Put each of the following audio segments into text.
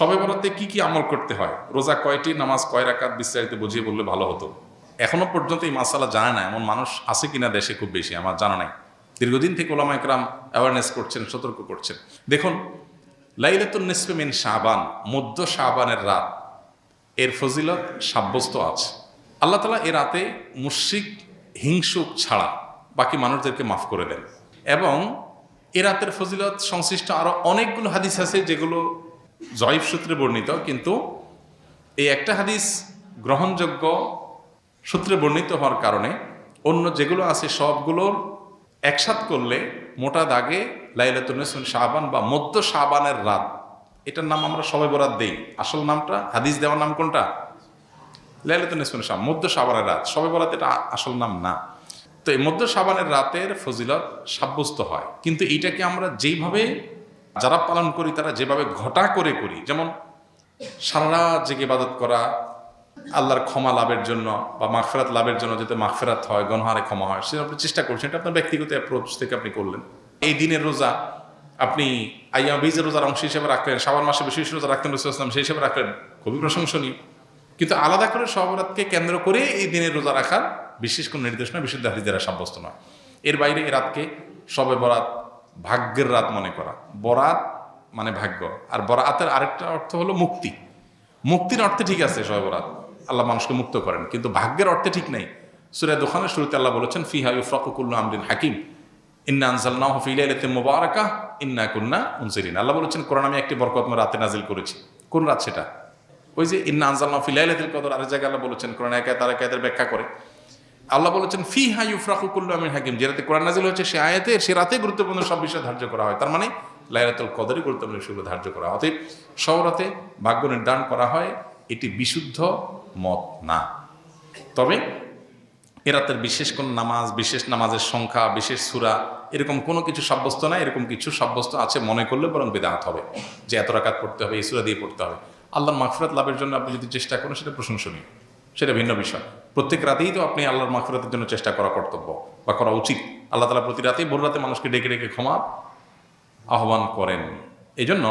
শবে বরাতে কি কি আমল করতে হয়, রোজা কয়টি, নামাজ কয় রাকাত, বিস্তারিত বুঝিয়ে বললে ভালো হতো। এখনো পর্যন্ত এই মাসালা জানে না এমন মানুষ আছে কিনা দেশে খুব বেশি আমার জানা নাই। দীর্ঘদিন থেকে ওলামা ইকরাম অ্যাওয়ারনেস করছেন, সতর্ক করছেন। দেখুন, লাইলাতুন নিসফে মিন শাবান, মধ্য শাবানের রাত, এর ফজিলত সাব্যস্ত আছে। আল্লাহ তাআলা এ রাতে মুশরিক হিংসুক ছাড়া বাকি মানুষদেরকে মাফ করে দেন। এবং এ রাতের ফজিলত সংশ্লিষ্ট আরো অনেকগুলো হাদিস আছে যেগুলো জয়ীফ সূত্রে বর্ণিত, কিন্তু এই একটা হাদিস গ্রহণযোগ্য সূত্রে বর্ণিত হওয়ার কারণে অন্য যেগুলো আছে সবগুলোর একসাথ করলে মোটা দাগে লাইলাতুন নিসফে শাবান বা মধ্য শাবানের রাত, এটার নাম আমরা শবে বরাত দেই। আসল নামটা, হাদিস দেওয়ার নাম কোনটা? লাইলাতুন নিসফে শাবান, মধ্য শাবানের রাত। শবে বরাত এটা আসল নাম না। তো এই মধ্য শাবানের রাতের ফজিলত সাব্যস্ত হয়, কিন্তু এইটাকে আমরা যেইভাবে যারা পালন করি তারা যেভাবে ঘটা করে করি, যেমন সারা রাত জেগে ইবাদত করা আল্লাহর ক্ষমা লাভের জন্য বা মাগফিরাত লাভের জন্য, যাতে মাগফিরাত হয়, গুনাহে ক্ষমা হয়, সেটা আপনি চেষ্টা করছেন। এটা আপনার ব্যক্তিগত অ্যাপ্রোচ থেকে আপনি করলেন। এই দিনের রোজা আপনি আইয়াম বীজের রোজার অংশ হিসেবে রাখলেন, শাবান মাসে বিশেষ রোজা রাখতেন রাসূলুল্লাহ সাল্লাল্লাহু আলাইহি ওয়াসাল্লাম, সেই হিসেবে রাখলেন, খুবই প্রশংসনীয়। কিন্তু আলাদা করে শবে বরাতকে কেন্দ্র করে এই দিনের রোজা রাখার বিশেষ কোনো নির্দেশনা বিশুদ্ধ হাদিস দ্বারা সাব্যস্ত নয়। এর বাইরে এই রাতকে শবে বরাত ভাগ্যের রাত মনে করা। বরাত মানে ভাগ্য, আর বরাতের আরেকটা অর্থ হলো মুক্তি। মুক্তির অর্থে ঠিক আছে শবে বরাত, আল্লাহ মানুষকে মুক্ত করেন, কিন্তু ভাগ্যের অর্থে ঠিক নেই। সূরা দুখানের শুরুতে আল্লাহ বলেছেন, ফিহা ইউফরাকু কুল্লু আমরিন হাকিম ইন্না আনজালনাহু ফি লাইলাতিন মুবারাকাহ ইন্না কুন্না মুনজিরিন। আল্লাহ বলেছেন, কোরআন আমি একটি বরকতময় রাতে নাজিল করেছি। কোন রাত সেটা? ওই যে ইন্না আনজালনাহু ফি লাইলাতিল কদর। আরেক জায়গায় আল্লাহ বলেছেন, কোরআন একায় তার একায়ের ব্যাখ্যা করে আল্লাহ বলেছেন ফিহা ইউফরাকু কুল্লু আমরিন হাকিম, যে রাতে কোরআন নাজিল হয়েছে সে আয়াতে সে রাতে গুরুত্বপূর্ণ সব বিষয় ধার্য করা হয়। তার মানে লাইলাতুল কদরে গুরুত্বপূর্ণ বিষয়গুলো ধার্য করা হয়। অতএব সব রাতে ভাগ্য নির্ধারণ করা হয়, এটি বিশুদ্ধ মত না। তবে এ রাতের বিশেষ কোন নামাজ, বিশেষ নামাজের সংখ্যা, বিশেষ সূরা, এরকম কোনো কিছু সাব্যস্ত না। এরকম কিছু সাব্যস্ত আছে মনে করলে বরং বিদআত হবে, যে এত রাকাত পড়তে হবে, এই সূরা দিয়ে পড়তে হবে। আল্লাহর মাগফিরাত লাভের জন্য আপনি যদি চেষ্টা করেন সেটা প্রশংসনীয়, সেটা ভিন্ন বিষয়। প্রত্যেক রাতেই তো আপনি আল্লাহর মাগফিরাতের জন্য চেষ্টা করা কর্তব্য বা করা উচিত। আল্লাহ তাআলা প্রতি রাতেই ভোর রাতে মানুষকে ডেকে ডেকে ক্ষমা আহ্বান করেন। এই জন্য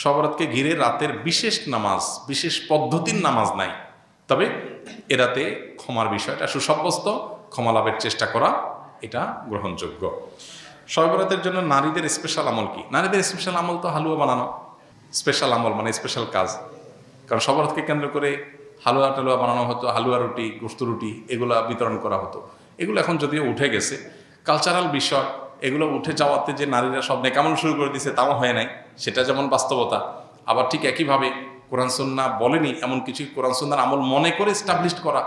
শবে বরাতকে ঘিরে রাতের বিশেষ নামাজ, বিশেষ পদ্ধতির নামাজ নাই। তবে এ রাতে ক্ষমার বিষয়টা সুসাব্যস্ত, ক্ষমা লাভের চেষ্টা করা এটা গ্রহণযোগ্য। শবে বরাতের জন্য নারীদের স্পেশাল আমল কি? নারীদের স্পেশাল আমল তো হালুয়া বানানো। স্পেশাল আমল মানে স্পেশাল কাজ, কারণ শবে বরাতকে কেন্দ্র করে হালুয়া টালুয়া বানানো হতো, হালুয়া রুটি, গোশত রুটি এগুলা বিতরণ করা হতো। এগুলো এখন যদিও উঠে গেছে, কালচারাল বিষয়। এগুলো উঠে যাওয়াতে যে নারীরা সব নেকামল শুরু করে দিয়েছে তাও হয় নাই, সেটা যেমন বাস্তবতা। আবার ঠিক একইভাবে কোরআন সুন্নাহ বলেনি এমন কিছু কোরআন সুন্নাহর আমল মনে করে এস্টাবলিশড করা,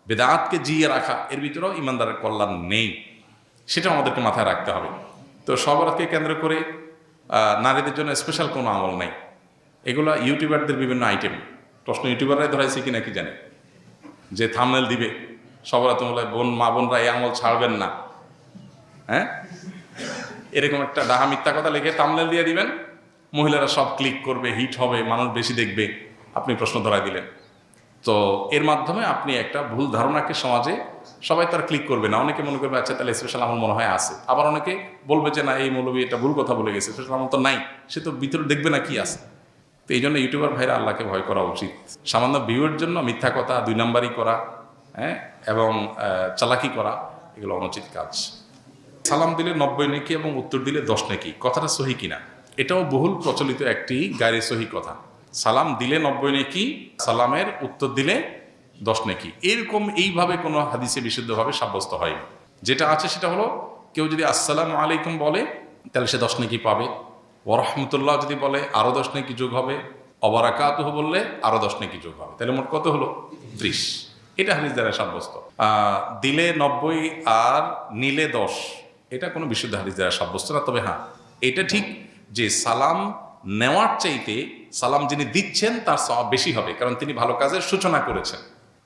বেদাতকে জিয়ে রাখা, এর ভিতরেও ইমানদারের কল্যাণ নেই। সেটা আমাদেরকে মাথায় রাখতে হবে। তো শবে বরাতকে কেন্দ্র করে নারীদের জন্য স্পেশাল কোনো আমল নাই। এগুলো ইউটিউবারদের বিভিন্ন আইটেম। প্রশ্ন ইউটিউবাররাই ধরাইছে কিনা কি জানি, যে থাম্বনেল দিবে শবে বরাত মা বোনরা এই আমল ছাড়বেন না, হ্যাঁ, এরকম একটা ডাহা মিথ্যা কথা লিখে থাম্বনেল দিয়ে দিবেন, মহিলারা সব ক্লিক করবে, হিট হবে, মানুষ বেশি দেখবে, আপনি প্রশ্ন ধরাই দিলেন। তো এর মাধ্যমে আপনি একটা ভুল ধারণাকে সমাজে, সবাই তার ক্লিক করবে না, অনেকে মনে করবে আচ্ছা তাহলে স্পেশাল আমল মনে হয় আছে। আবার অনেকে বলবে যে না, এই মৌলবী এটা ভুল কথা বলে গেছে, স্পেশাল আমল তো নাই, সে তো ভিতরে দেখবে না কি আছে। তো এই জন্য ইউটিউবার ভাইরা আল্লাহকে ভয় করা উচিত। সামান্য ভিউয়ের জন্য মিথ্যা কথা, 2 নাম্বারি করা, হ্যাঁ, এবং চালাকি করা, এগুলো অনুচিত কাজ। সালাম দিলে 90 নেকি এবং উত্তর দিলে 10 নেকি, কথাটা সহি কিনা? এটাও বহুল প্রচলিত একটি গায়রে সহি কথা। সালাম দিলে 90 নেকি, সালামের উত্তর দিলে 10 নেকি, এরকম এইভাবে কোনো হাদিসে বিশুদ্ধভাবে সাব্যস্ত হয়নি। যেটা আছে সেটা হলো, কেউ যদি আসসালামু আলাইকুম বলে তাহলে সে 10 নেকি পাবে, ওয়া রাহমাতুল্লাহ যদি বলে আরও 10 নেকি যোগ হবে, ওয়া বারাকাতুহু বললে আরও 10 নেকি যোগ হবে, তাহলে মোট কত হলো? 30। এটা হাদিস দ্বারা সাব্যস্ত। দিলে 90 আর নিলে 10, এটা কোনো বিশুদ্ধ হাদিস দ্বারা সাব্যস্ত না। তবে হ্যাঁ, এটা ঠিক যে সালাম নেওয়ার চাইতে সালাম যিনি দিচ্ছেন তার সওয়াব বেশি হবে, কারণ তিনি ভালো কাজের সূচনা করেছেন।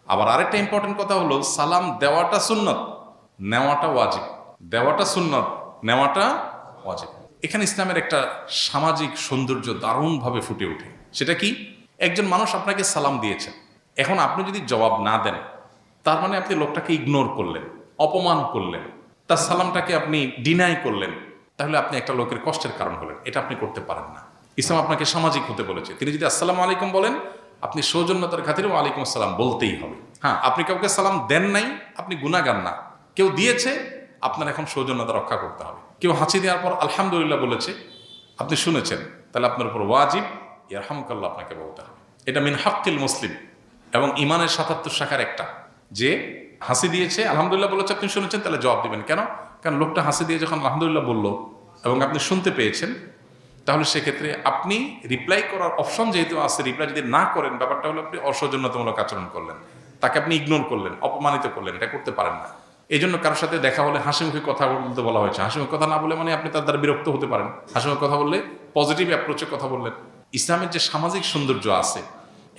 আবার আরেকটা ইম্পর্টেন্ট কথা হলো, সালাম দেওয়াটা সুন্নত, নেওয়াটা ওয়াজিব। দেওয়াটা সুন্নত, নেওয়াটা ওয়াজিব। এখানে ইসলামের একটা সামাজিক সৌন্দর্য দারুণভাবে ফুটে ওঠে। সেটা কি? একজন মানুষ আপনাকে সালাম দিয়েছেন, এখন আপনি যদি জবাব না দেন, তার মানে আপনি লোকটাকে ইগনোর করলেন, অপমান করলেন, তার সালামটাকে আপনি ডিনাই করলেন, তাহলে আপনি একটা লোকের কষ্টের কারণ হলেন। এটা আপনি করতে পারেন না। ইসলাম আপনাকে সামাজিক হতে বলেছে। তিনি যদি আসসালামু আলাইকুম বলেন, আপনি সৌজন্যতার খাতিরে ওয়ালাইকুম আসসালাম বলতেই হবে। হ্যাঁ, আপনি কাউকে সালাম দেন নাই, আপনি গুনাহগার না। কেউ দিয়েছে, আপনার এখন সৌজন্যতা রক্ষা করতে হবে। কেউ হাঁচি দেওয়ার পর আলহামদুলিল্লাহ বলেছে, আপনি শুনেছেন, তাহলে আপনার উপর ওয়াজিব ইয়ারহামুকাল্লাহ আপনাকে বলতে হবে। এটা মিন হাক্কিল মুসলিম এবং ইমানের ৭৭ শাখার একটা, যে হাসি দিয়েছে আলহামদুলিল্লাহ বলেছে, আপনি শুনেছেন, তাহলে জবাব দিবেন। কেন? কারণ লোকটা হাসি দিয়ে যখন আলহামদুলিল্লাহ বলল এবং আপনি শুনতে পেয়েছেন, তাহলে সেক্ষেত্রে আপনি রিপ্লাই করার অপশন যেহেতু আছে, রিপ্লাই যদি না করেন, ব্যাপারটা হলো আপনি অসৌজন্যতামূলক আচরণ করলেন, তাকে আপনি ইগনোর করলেন, অপমানিত করলেন। এটা করতে পারেন না। এই জন্য কারোর সাথে দেখা হলে হাসিমুখে কথা বলতে বলা হয়েছে। হাসিমুখে কথা না বলে মানে আপনি তার দ্বারা বিরক্ত হতে পারেন। হাসিমুখে কথা বললে পজিটিভ অ্যাপ্রোচে কথা বললেন। ইসলামের যে সামাজিক সৌন্দর্য আছে,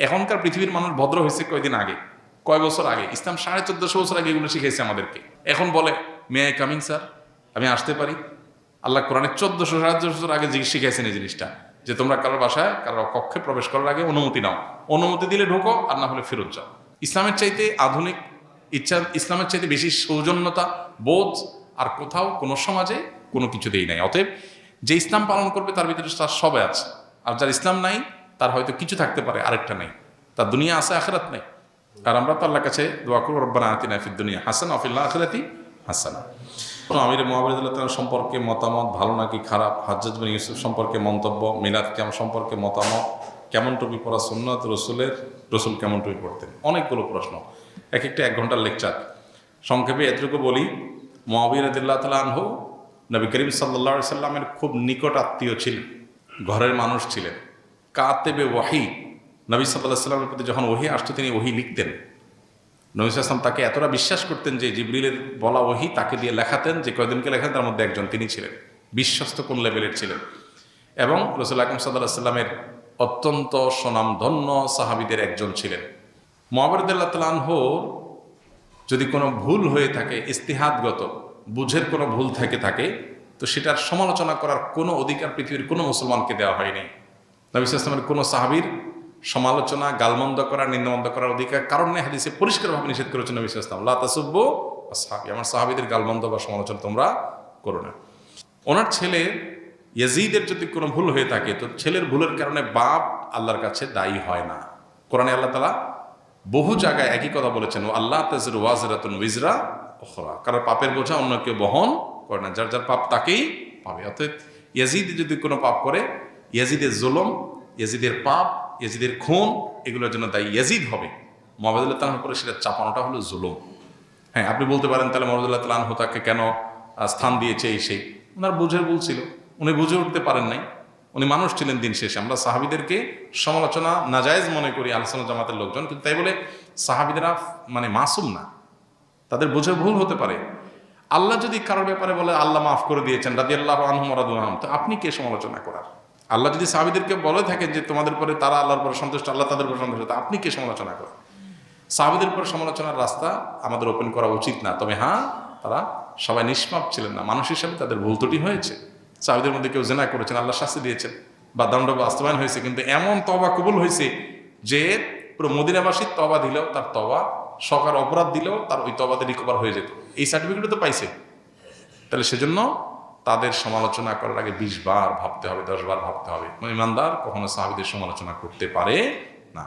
এখনকার পৃথিবীর মানুষ ভদ্র হয়েছে কয়দিন আগে, কয় বছর আগে। ইসলাম 1450 বছর আগে এগুলো শিখেছে আমাদেরকে। এখন বলে মে আই কামিং স্যার, আমি আসতে পারি? আল্লাহ কোরআনে 1400-1450 বছর আগে শিখেছেন এই জিনিসটা, যে তোমরা কারোর বাসায় কারোর কক্ষে প্রবেশ করার আগে অনুমতি নাও, অনুমতি দিলে ঢোকো, আর না হলে ফেরত যাও। ইসলামের চাইতে আধুনিক ইসলামের চাইতে বেশি সৌজন্যতা বোধ আর কোথাও কোনো সমাজে কোনো কিছুতেই নাই। অতএব যে ইসলাম পালন করবে তার ভিতরে তার সবাই আছে, আর যার ইসলাম নাই তার হয়তো কিছু থাকতে পারে, আরেকটা নেই, তার দুনিয়া আছে আখিরাত নেই। আর আমরা তো আল্লাহর কাছে দোয়া করব, রব্বানা আতিনা ফিদ দুনিয়া হাসানা ওয়া ফিল আখিরাতি হাসানা। আমির মুআবিয়া রাদিয়াল্লাহু তাআলা সম্পর্কে মতামত, ভালো নাকি খারাপ, হাজ্জাজ বিন ইউসুফ সম্পর্কে মন্তব্য, মিলাদ কিয়াম সম্পর্কে মতামত, কেমন টুপি পরা সুন্নাত রসুল কেমন টুপি পড়তেন, অনেকগুলো প্রশ্ন, এক একটা 1 ঘন্টার লেকচার। সংক্ষেপে এতটুকু বলি, মুআবিয়া রাদিয়াল্লাহু তাআলা আনহু নবী করিম সাল্লাল্লাহু আলাইহি সাল্লামের খুব নিকট আত্মীয় ছিলেন, ঘরের মানুষ ছিলেন। কাতেবে ওয়াহি, নবী সাল্লাল্লাহু আলাইহি সাল্লামের প্রতি যখন ওহী আসতো তিনি ওহী লিখতেন। নবী সাল্লাল্লাহু আলাইহি সাল্লাম তাকে এতটা বিশ্বাস করতেন যে জিবরিলের বলা ওহী তাকে দিয়ে লেখাতেন, যে কয়দিনকে লেখাতেন তার মধ্যে একজন তিনি ছিলেন। বিশ্বস্ত কোন লেভেলের ছিলেন। এবং রাসূল আকরাম সাল্লাল্লাহু আলাইহি সাল্লামের অত্যন্ত সুনামধন্য সাহাবীদের একজন ছিলেন। মুআবিয়া রাদিয়াল্লাহু তাআলা আনহুর যদি কোনো ভুল হয়ে থাকে, ইস্তিহাদগত বুঝের কোনো ভুল থাকে, তো সেটার সমালোচনা করার কোনো অধিকার পৃথিবীর কোনো মুসলমানকে দেওয়া হয়নি। নবী সাল্লাল্লাহু আলাইহি ওয়াসাল্লামের কোনো সাহাবীর সমালোচনা, গালমন্দ করার, নিন্দমন্দ করার অধিকার কারণে হাদিসে পরিষ্কারভাবে নিষেধ করেছেন নবী সাল্লাল্লাহু আলাইহি ওয়াসাল্লাম, লা তাসুব্বু আসহাবি, আমার সাহাবীদের গালমন্দ বা সমালোচনা তোমরা করো না। ওনার ছেলে ইয়াজিদের যদি কোনো ভুল হয়ে থাকে, তো ছেলের ভুলের কারণে বাপ আল্লাহর কাছে দায়ী হয় না। কোরআনে আল্লাহ তাআলা বহু জায়গায় একই কথা বলেছেন, ও আল্লাহ তাযিরু ওয়াজিরাতুন উযরা উখরা, কারণ পাপের বোঝা অন্য কেউ বহন করে না, যার যার পাপ তাকেই পাবে। অর্থাৎ ইয়াজিদ যদি কোনো পাপ করে, ইয়াজিদের জুলুম, ইয়াজিদের পাপ, ইয়াজিদের খুন, এগুলোর জন্য দায়ী ইয়াজিদ হবে। মুআবিয়া রাদিয়াল্লাহু তাআলার উপরে সেটা চাপানোটা হলো জুলুম। হ্যাঁ, আপনি বলতে পারেন তাহলে মুআবিয়া রাদিয়াল্লাহু তাআলা আনহু তাকে কেন স্থান দিয়েছে এই সেই। ওনার বুঝের ভুল ছিল, উনি বুঝে উঠতে পারেন নাই, উনি মানুষ ছিলেন দিন শেষে। আমরা সাহাবীদেরকে সমালোচনা নাজায়েজ মনে করি আহলে সুন্নাত জামাতের লোকজন, কিন্তু তাই বলে সাহাবীদেরা মানে মাসুম না, তাদের বুঝে ভুল হতে পারে। আল্লাহ যদি কারোর ব্যাপারে বলে আল্লাহ মাফ করে দিয়েছেন, রাদিয়াল্লাহু আনহুম ওয়া রাদু আনহুম, তো আপনি কে সমালোচনা করার? আল্লাহ যদি সাহাবীদেরকে বলে থাকেন যে তোমাদের পরে তারা আল্লাহর পরে সন্তুষ্ট, আল্লাহ তাদের পরে সন্তুষ্ট, তা আপনি কে সমালোচনা করেন? সাহাবীদের পরে সমালোচনার রাস্তা আমাদের ওপেন করা উচিত না। তবে হ্যাঁ, তারা সবাই নিষ্পাপ ছিলেন না, মানুষ হিসেবে তাদের ভুল ত্রুটি হয়েছে। সাহাবীদের মধ্যে কেউ জিনা করেছেন, আল্লাহ শাস্তি দিয়েছেন বা দণ্ড বাস্তবায়ন হয়েছে, কিন্তু এমন তওবা কবুল হয়েছে যে পুরো মদিনাবাসীর তওবা দিলেও, তার তওবা সকার অপরাধ দিলেও তার ওই তওবাতে রিকভার হয়ে যেত। এই সার্টিফিকেটও তো পাইছে। তাহলে সেজন্য তাদের সমালোচনা করার আগে 20 বার ভাবতে হবে, 10 বার ভাবতে হবে। ইমানদার কখনো সাহাবীদের সমালোচনা করতে পারে না।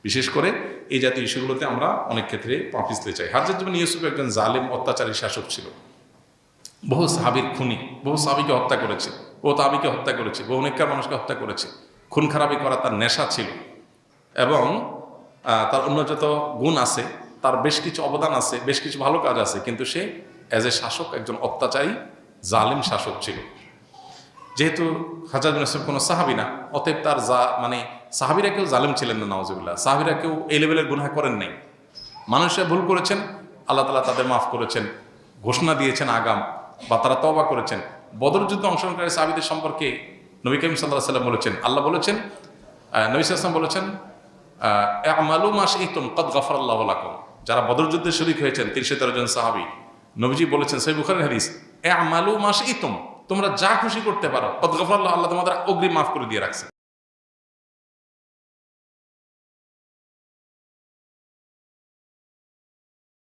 বিশেষ করে এই জাতীয় ইস্যুগুলোতে আমরা অনেক ক্ষেত্রে পা পিছলে চাই। হাজ্জাজ বিন ইউসুফ একজন জালেম অত্যাচারী শাসক ছিল, বহু সাহাবীর খুনি, বহু সাহাবীকে হত্যা করেছে, বহু তাবিকে হত্যা করেছে, বহু নেককার মানুষকে হত্যা করেছে। খুন খারাপি করা তার নেশা ছিল এবং তার উন্নত গুণ আছে, তার বেশ কিছু অবদান আছে, বেশ কিছু ভালো কাজ আছে, কিন্তু সে অ্যাজ এ শাসক একজন অত্যাচারী জালিম শাসক ছিল। যেহেতু হাজ্জাজ বিন ইউসুফ কোনো সাহাবী না, অতএব তার মানে সাহাবীরা কেউ জালিম ছিলেন না, নাউজুবিল্লাহ। সাহাবীরা কেউ এই লেভেলের গুনাহ করেন নাই। মানুষরা ভুল করেছেন, আল্লাহ তাআলা তাদের মাফ করেছেন, ঘোষণা দিয়েছেন আগাম, বা তারা তওবা করেছেন। বদর যুদ্ধে অংশগ্রহণকারী সাহাবীদের সম্পর্কে নবী করিম সাল্লাল্লাহু আলাইহি ওয়াসাল্লাম বলেছেন, আল্লাহ বলেছেন, নবী সাল্লাল্লাহু আলাইহি ওয়াসাল্লাম বলেছেন, আমালু মা শি'তুম ক্বাদ গাফারাল্লাহু লাকুম। যারা বদর যুদ্ধে শরীক হয়েছেন 313 জন সাহাবী, নবীজি বলেছেন, সহিহ বুখারীর হাদিস, আমালু মা শি'তুম, তোমরা যা খুশি করতে পারো, ক্বাদ গাফারাল্লাহু, আল্লাহ তোমাদের অগ্রিম মাফ করে দিয়ে রাখছে।